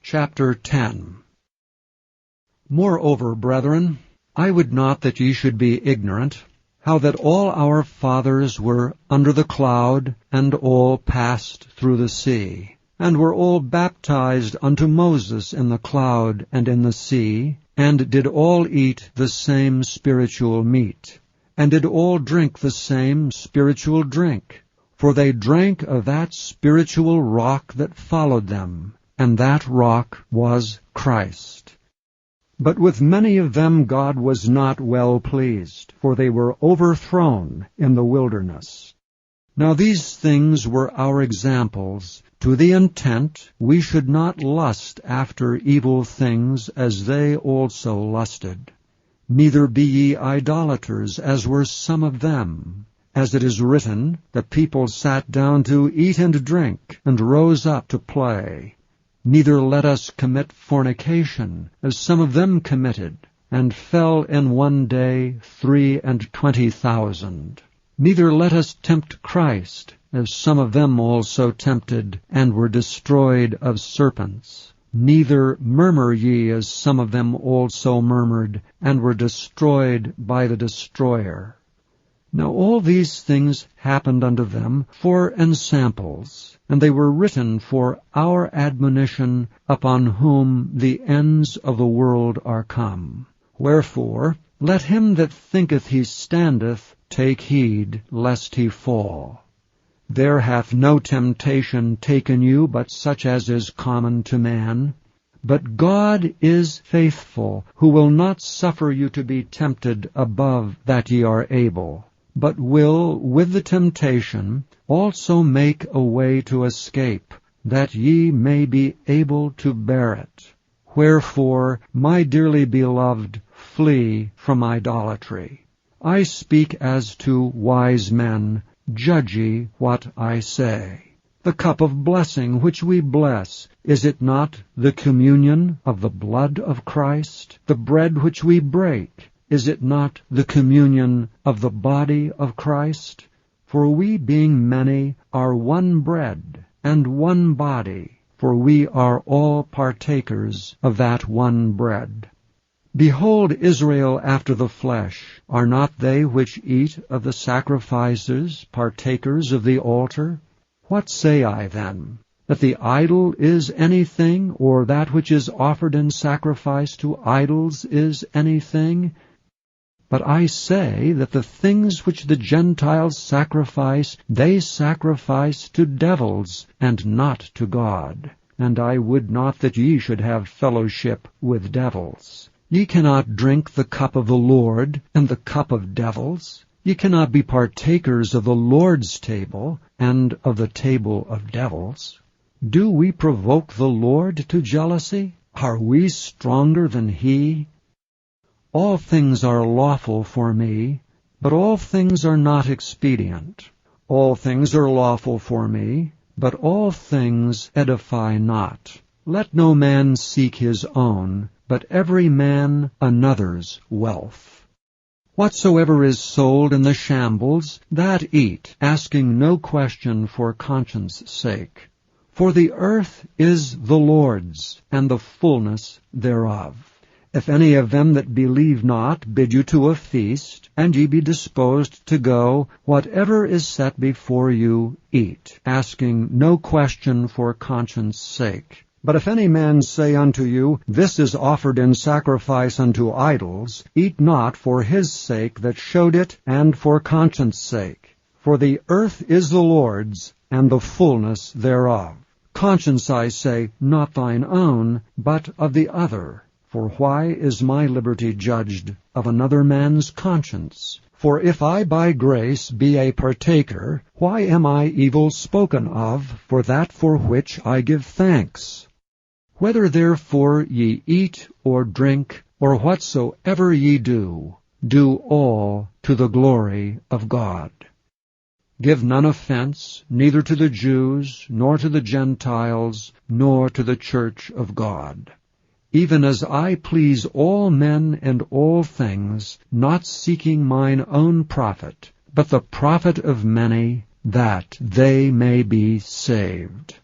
Chapter 10. Moreover, brethren, I would not that ye should be ignorant, how that all our fathers were under the cloud, and all passed through the sea, and were all baptized unto Moses in the cloud and in the sea, and did all eat the same spiritual meat, and did all drink the same spiritual drink. For they drank of that spiritual rock that followed them, and that rock was Christ. But with many of them God was not well pleased, for they were overthrown in the wilderness. Now these things were our examples, to the intent we should not lust after evil things as they also lusted. Neither be ye idolaters, as were some of them. As it is written, the people sat down to eat and drink, and rose up to play. Neither let us commit fornication, as some of them committed, and fell in one day 23,000. Neither let us tempt Christ, as some of them also tempted, and were destroyed of serpents. Neither murmur ye, as some of them also murmured, and were destroyed by the destroyer. Now all these things happened unto them for ensamples, and they were written for our admonition, upon whom the ends of the world are come. Wherefore, let him that thinketh he standeth take heed lest he fall. There hath no temptation taken you but such as is common to man. But God is faithful, who will not suffer you to be tempted above that ye are able, but will with the temptation also make a way to escape, that ye may be able to bear it. Wherefore, my dearly beloved, flee from idolatry. I speak as to wise men, judge ye what I say. The cup of blessing which we bless, is it not the communion of the blood of Christ? The bread which we break, is it not the communion of the body of Christ? For we, being many, are one bread and one body, for we are all partakers of that one bread. Behold Israel after the flesh, are not they which eat of the sacrifices partakers of the altar? What say I then? That the idol is anything, or that which is offered in sacrifice to idols is anything? But I say that the things which the Gentiles sacrifice, they sacrifice to devils, and not to God. And I would not that ye should have fellowship with devils. Ye cannot drink the cup of the Lord, and the cup of devils. Ye cannot be partakers of the Lord's table, and of the table of devils. Do we provoke the Lord to jealousy? Are we stronger than he? All things are lawful for me, but all things are not expedient. All things are lawful for me, but all things edify not. Let no man seek his own, but every man another's wealth. Whatsoever is sold in the shambles, that eat, asking no question for conscience' sake. For the earth is the Lord's, and the fullness thereof. If any of them that believe not bid you to a feast, and ye be disposed to go, whatever is set before you, eat, asking no question for conscience' sake. But if any man say unto you, This is offered in sacrifice unto idols, eat not for his sake that showed it, and for conscience' sake. For the earth is the Lord's, and the fullness thereof. Conscience, I say, not thine own, but of the other. For why is my liberty judged of another man's conscience? For if I by grace be a partaker, why am I evil spoken of for that for which I give thanks? Whether therefore ye eat or drink, or whatsoever ye do, do all to the glory of God. Give none offense, neither to the Jews, nor to the Gentiles, nor to the church of God. Even as I please all men and all things, not seeking mine own profit, but the profit of many, that they may be saved.